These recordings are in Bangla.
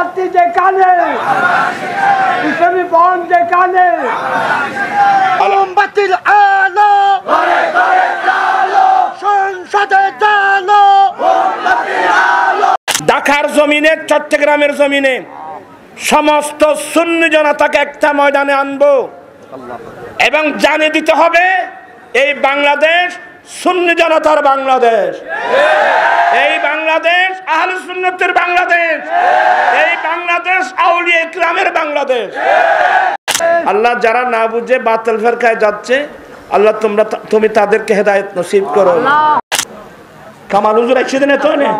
মোমবাতি যেখানে, ইসলামী বন যেখানে, মোমবাতির আলো ঘরে ঘরে জ্বালো, সংসদে জ্বালো মোমবাতির আলো। ঢাকার জমিনে, চট্টগ্রামের জমিনে সমস্ত সুন্নি জনতাকে একটা ময়দানে আনবো এবং জানিয়ে দিতে হবে এই বাংলাদেশ সুন্নি জনতার বাংলাদেশ, এই বাংলাদেশ আহলে সুন্নতের বাংলাদেশ, এই বাংলাদেশ আউলিয়া ইকরামের বাংলাদেশ। আল্লাহ যারা না বুঝে বাতিল ফিরকায় যাচ্ছে, আল্লাহ তুমি তাদেরকে হেদায়েত নসিব করো। কামাল হুজুর একদিন তো না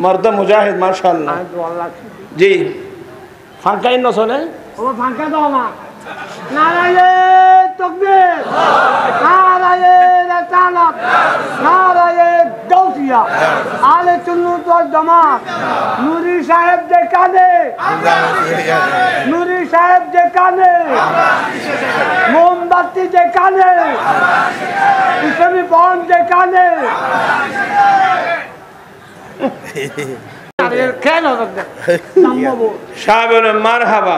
মর্দ মুজাহিদ মাশাআল্লাহ জি ফাঁকাই নসনে ও ফাঁকা দাও না। নারায়ে তাকবীর, নারায়ে রিসালাত, নারায়ে গাউসিয়া, আলে সুন্নাত ওয়াল জামাত। নূরি সাহেব যেখানে, নূরি সাহেব যেখানে, মোমবাতি যেখানে, ইসলামী বন যেখানে। মারহাবা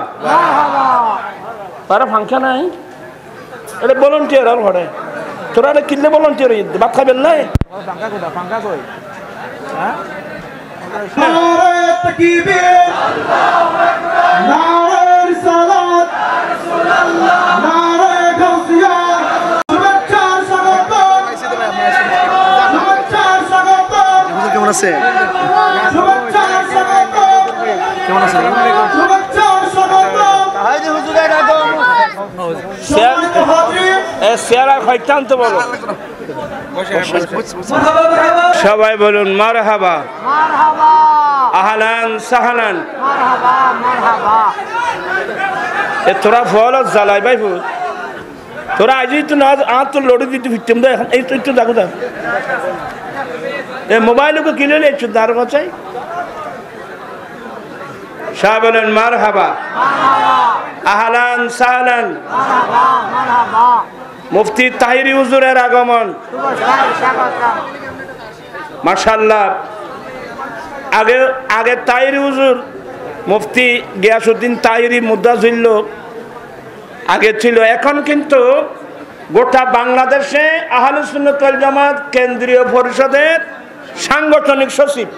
তারা ফাংশন নাই, এটা ভলান্টিয়ার আর ঘরে তোরা কিনলে ভলান্টিয়ার ভাত খাবেন নাই। ফাঙ্কা কই কেমন আছে? কেমন আছে? সবাই বলুন মারহাবা, আহলান সাহলান। তোরা ফল জ্বালাই ভাই তোরা আজ তো না তো লড়ে দিতে ফিরতাম এখন এই তো একটু দেখো মোবাইলকে কিনে নিচ্ছ তার কাছে। শাহ বলেন মারহাবা, আহলান সাহলান। মুফতি তাহিরি হুজুরের আগমন মাশাআল্লাহ। আগে তাহিরি হুজুর মুফতি গিয়াসউদ্দিন তাহিরি মুদ্দাজিল আগে ছিল, এখন কিন্তু গোটা বাংলাদেশে আহলে সুন্নাত ওয়াল জামাত কেন্দ্রীয় পরিষদের সাংগঠনিক সচিব।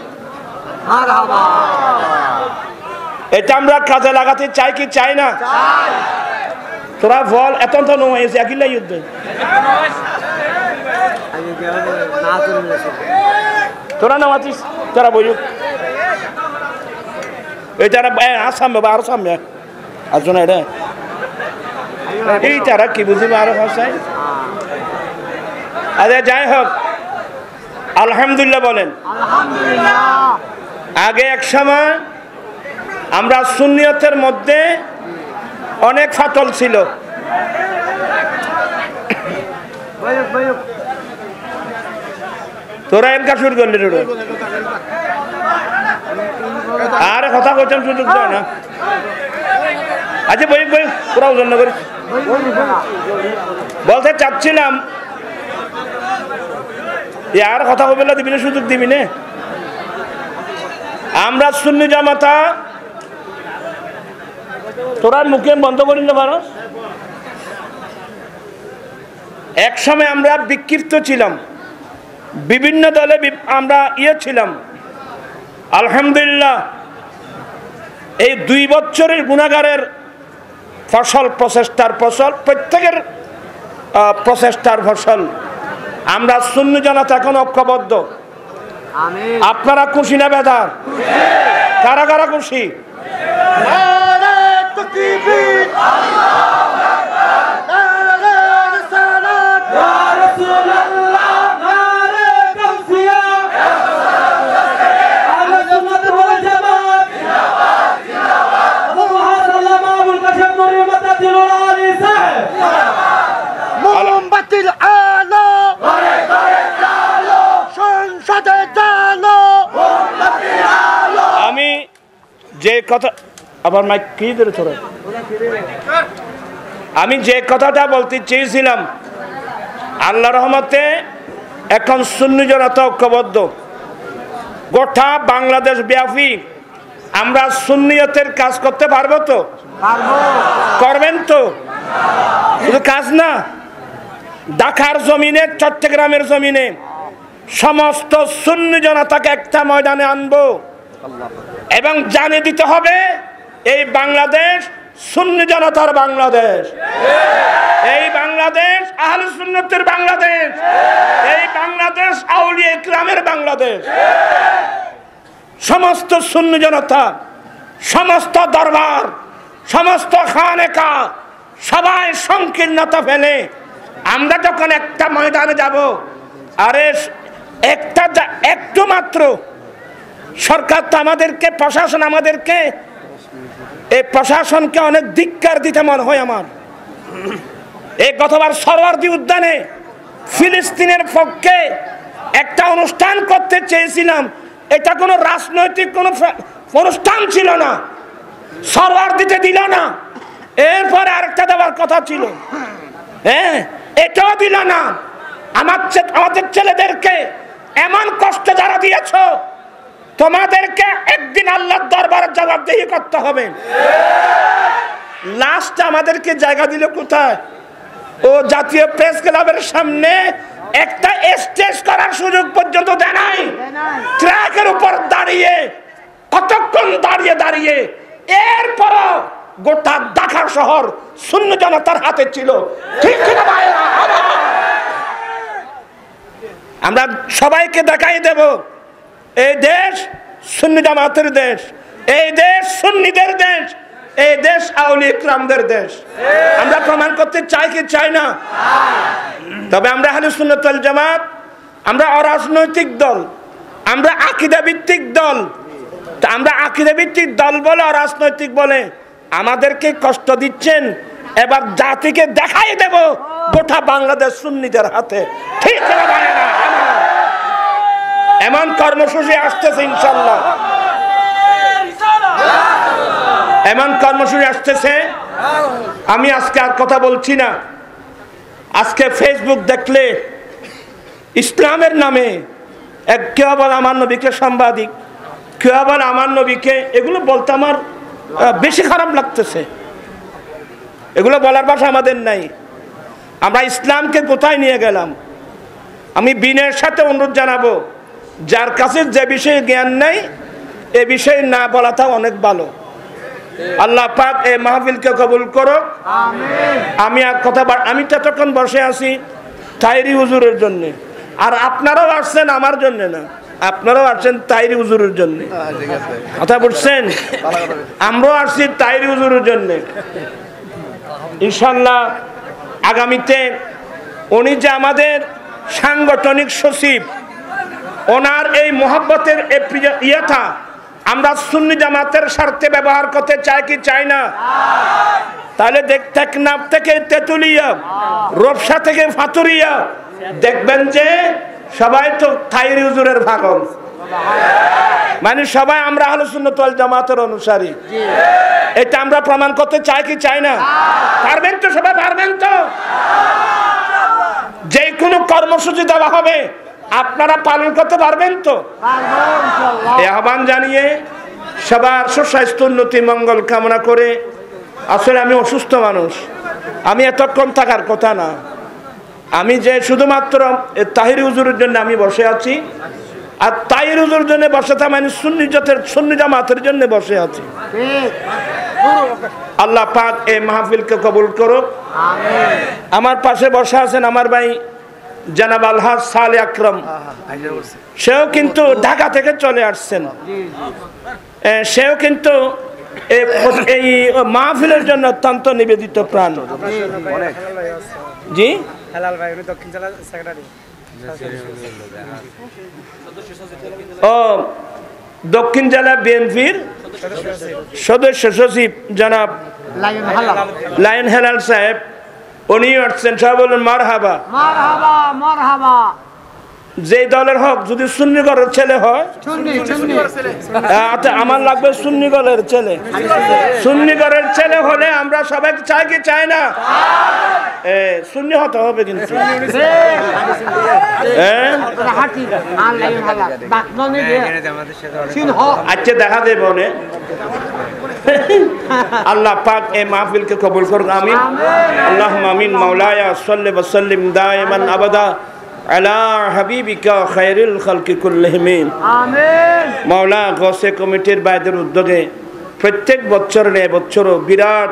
এটা আমরা কাজে লাগাতে চাই কি চাই না? তোরা বল এত তো নয় একই যুদ্ধ তোরা নামাতিস তোরা বই তারা আসাম আরো সামনে আসছো না এটা এই তারা কি বুঝিবে আরো ভাষায়। আরে যাই হোক আলহামদুলিল্লাহ বলেন। আগে এক সময় আমরা সুন্নিয়তের মধ্যে অনেক ফাটল ছিল। তোরা এনকা শুরু করলি আরে কথা কইতাম সুযোগ দাও না। আচ্ছা বই বই পুরা ওজন করি বলতে চাচ্ছিলাম আর কথা বলবে না, দিবি না সুযোগ দিবি না। আমরা সুন্নি জামাতা তোরা মুখে বন্ধ করি না পারো। এক সময় আমরা বিক্ষিপ্ত ছিলাম, বিভিন্ন দলে আমরা ছিলাম। আলহামদুলিল্লাহ এই 2 বছরের গুনাহগারের ফসল, প্রচেষ্টার ফসল, প্রত্যেকের প্রচেষ্টার ফসল। আমরা সুন্নি জামাত এখন ঐক্যবদ্ধ। আপনারা খুশি না বেদার? কারা কারা খুশি? মোমবাতির আলো ঘরে ঘরে জ্বালো, সংসদে জ্বালো মোমবাতির আলো। আমি যে কথা আবার মাইক কি ধরে তোরা আমি যে কথাটা বলতে চেয়েছিলাম, আল্লাহর রহমতে এখন সুন্নি জামাত ঐক্যবদ্ধ। গোটা বাংলাদেশ ব্যাপী আমরা সুন্নিয়তের কাজ করতে পারবো তো? করবেন তো? শুধু কাজ না, ঢাকার জমিনে, চট্টগ্রামের জমিনে সমস্ত সুন্নি জনতাকে একটা ময়দানে আনবো এবং জানিয়ে দিতে হবে এই বাংলাদেশ সুন্নি জনতার বাংলাদেশ, এই বাংলাদেশ আহলে সুন্নতের বাংলাদেশ, এই বাংলাদেশ আউলিয়া ইকরামের বাংলাদেশ। সমস্ত সুন্নি জনতা, সমস্ত দরবার, সমস্ত খানেকা সবাই সংকীর্ণতা ফেলে আমরা যখন একটা ময়দানে যাব, আরে একটু মাত্র সরকার তো আমাদেরকে, প্রশাসন আমাদেরকে, এই প্রশাসনকে অনেক ধিক্কার দিতে মনে হয় আমার। এই গতবার সরওয়ার্দী উদ্যানে ফিলিস্তিনের পক্ষে একটা অনুষ্ঠান করতে চেয়েছিলাম, এটা কোনো রাজনৈতিক কোনো অনুষ্ঠান ছিল না, সরওয়ার্দীতে দিল না। এরপরে আরেকটা দেওয়ার কথা ছিল, হ্যাঁ এটাও দিল না। আমাদের ছেলেদেরকে এমন কষ্ট যারা দিয়েছ, তোমাদেরকে একদিন আল্লাহর দরবারে জবাবদিহি করতে হবে। লাস্ট আমাদেরকে জায়গা দিল কোথায়? ও জাতীয় প্রেস ক্লাবের সামনে একটা স্টেজ করার সুযোগ পর্যন্ত দেয় নাই। ট্রাকের উপর দাঁড়িয়ে কতক্ষণ দাঁড়িয়ে এরপরও গোটা ঢাকা শহর সুন্নি জনতার হাতে ছিল, ঠিক না ভাইরা? আমরা সবাইকে দেখাই দেব এই দেশ সুন্নি জামাতের দেশ, এই দেশ সুন্নিদের দেশ, এই দেশ আউলিয়া ইকরামদের দেশ। আমরা প্রমাণ করতে চাই কি চাই না? তবে আমরা আহলে সুন্নাত ওয়াল জামাত, আমরা অরাজনৈতিক দল, আমরা আকীদা ভিত্তিক দল। আমরা আকীদা ভিত্তিক দল বলে, অরাজনৈতিক বলে আমাদেরকে কষ্ট দিচ্ছেন, এবার জাতিকে দেখাই দেব গোটা বাংলাদেশ সুন্নিদের হাতে, ঠিক না ভাইরা? এমন কর্মসূচি আসতেছে ইনশাআল্লাহ, এমন কর্মসূচি আসতেছে। আমি আজকে আর কথা বলছি না। আজকে ফেসবুক দেখলে ইসলামের নামে কেউ বলে আমার নবীকে সাংবাদিক, কেউ বলে আমার নবীকে, এগুলো বলতে আমার বেশি খারাপ লাগতেছে। এগুলো বলার ভাষা আমাদের নাই। আমরা ইসলামকে কোথায় নিয়ে গেলাম? আমি বিনয়ের সাথে অনুরোধ জানাবো, যার কাছে যে বিষয়ে জ্ঞান নেই এ বিষয়ে না বলাটা অনেক ভালো। আল্লাহ পাক এই মাহফিলকে কবুল করুক। আমি আর কথা, আমি ততক্ষণ বসে আছি তাইরি হুজুরের জন্য, আর আপনারাও আসছেন আমার জন্য না, আপনারাও আসছেন তাইরি হুজুরের জন্য। কথা বলছেন? আমরাও আসছি তাইরি হুজুরের জন্য। ইনশাল্লাহ আগামীতে উনি যে আমাদের সাংগঠনিক সচিব, ওনার এই মোহাব্বতের ইয়েটা আমরা সুন্নি জামাতের স্বার্থে ব্যবহার করতে চাই কি চাই না? তাহলে টেকনাফ থেকে তেতুলিয়া, রূপসা থেকে ফাতুরিয়া দেখবেন যে সবাই তো তাইরি হুজুরের ভাগল, মানে সবাই আমরা আহলে সুন্নাত ওয়াল জামাতের অনুসারী। এটা আমরা প্রমাণ করতে চাই কি চাই না? পারবেন তো? সবাই পারবেন তো? যে কোনো কর্মসূচি দেওয়া হবে আপনারা পালন করতে পারবেন তো? এই আহ্বান জানিয়ে সবার সুস্বাস্থ্য, উন্নতি, মঙ্গল কামনা করে, আসলে আমি অসুস্থ মানুষ, আমি এতক্ষণ থাকার কথা না। আমি যে শুধুমাত্র তাহিরি হুজুরের জন্য আমি বসে আছি, আর তাহিরি হুজুরের জন্য বসে থাকা মানে সুন্নি জামাতের জন্য বসে আছি। আল্লাহ পাক এই মাহফিলকে কবুল করুক। আমার পাশে বসে আছেন আমার ভাই জনাব আলহাজ সালে আকরাম, সেও কিন্তু ঢাকা থেকে চলে আসছেন। সেও কিন্তু এই মাহফিলের জন্য অত্যন্ত নিবেদিত প্রাণ। জি, ও দক্ষিণ জেলা বিএনপির সদস্য সচিব জনাব লায়ন হেলাল সাহেব, উনি আসছেন। সবাই বলুন মারহাবা। যে দলের হোক যদি সুন্নি ঘরের ছেলে হয় আমার লাগবে সুন্নি ঘরের ছেলে। সুন্নি ঘরের ছেলে হলে আমরা সবাই চাই কি চাই না? সুন্নি হতে হবে কিন্তু। আচ্ছা দেখা দেব নে। আল্লাহ পাক এই মাহফিলকে কবুল করুন, আমিন। আল্লাহুম্মা আমিন। মাওলায়া সাল্লি ওয়া সাল্লিম দাইমান আবাদা আলা হাবিবিকা খায়রুল খালকি কুল্লিহিম, আমিন। মাওলা গসে কমিটির বাইদের উদ্যোগে প্রত্যেক বছর বছরও বিরাট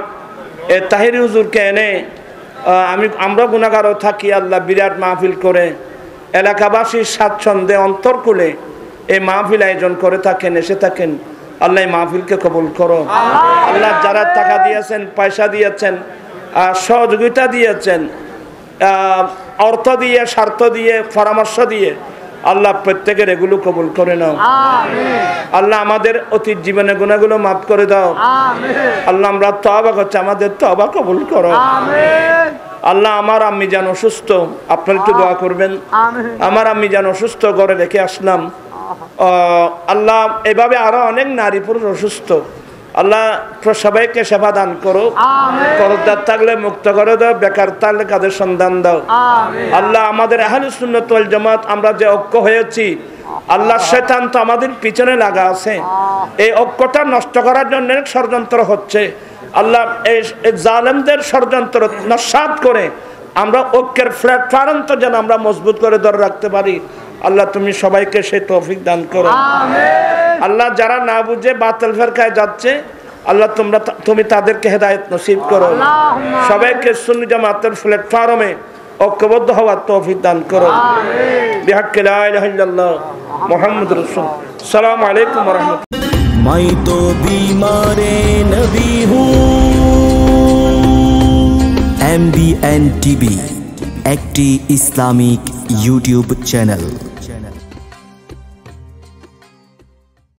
তাহিরি হুজুরকে এনে আমরা গুনাহগারও থাকি, আল্লাহ বিরাট মাহফিল করে এলাকাবাসীর স্বাচ্ছন্দ্যে অন্তরকুলে এই মাহফিল আয়োজন করে থাকেন, এসে থাকেন। আল্লাহ মাহফিলকে কবুল করো। আল্লাহ যারা টাকা দিয়েছেন, পয়সা দিয়েছেন, সহযোগিতা দিয়েছেন, অর্থ দিয়ে, স্বার্থ দিয়ে, পরামর্শ দিয়ে, আল্লাহ প্রত্যেকের এগুলো কবুল করে নাও। আল্লাহ আমাদের অতীত জীবনে গুনাহগুলো মাফ করে দাও। আল্লাহ আমরা তওবা করছি, আমাদের তওবা কবুল করো। আল্লাহ আমার আম্মি যেন অসুস্থ, আপনারা একটু দোয়া করবেন। আমার আম্মি যেন অসুস্থ, ঘরে রেখে আসলাম। আল্লাহ এভাবে আরো অনেক নারী পুরুষ অসুস্থ, আল্লাহ সবাইকে সেবা দান করো। করদার থাকলে মুক্ত করে দাও, বেকার থাকলে কাদের সন্ধান দাও। আল্লাহ আমাদের আহলে সুন্নাত ওয়াল জামাত আমরা যে ঐক্য হয়েছি, আল্লাহ শয়তান তো আমাদের পিছনে লাগা আছে, এই ঐক্যটা নষ্ট করার জন্য ষড়যন্ত্র হচ্ছে। আল্লাহ এই জালেমদের ষড়যন্ত্র নস্যাৎ করে আমরা ঐক্যের প্ল্যাটফর্ম তো যেন আমরা মজবুত করে ধরে রাখতে পারি। আল্লাহ তুমি সবাইকে সেই তৌফিক দান করো। আল্লাহ যারা না বুঝে বাতিল ফিরকায় যাচ্ছে, আল্লাহ তুমি তাদেরকে হেদায়েত নসিব করো। সবাইকে সুন্নি জামাতের প্ল্যাটফর্মে ঐক্যবদ্ধ হওয়ার তৌফিক দান করো। বিহাক্কি লা ইলাহা ইল্লাল্লাহ মুহাম্মাদুর রাসূল। আসসালামু আলাইকুম ওয়া রাহমাতুল্লাহ। मैं तो बीमारे नबी हूँ। MBN TV একটি ইসলামিক ইউটিউব চ্যানেল।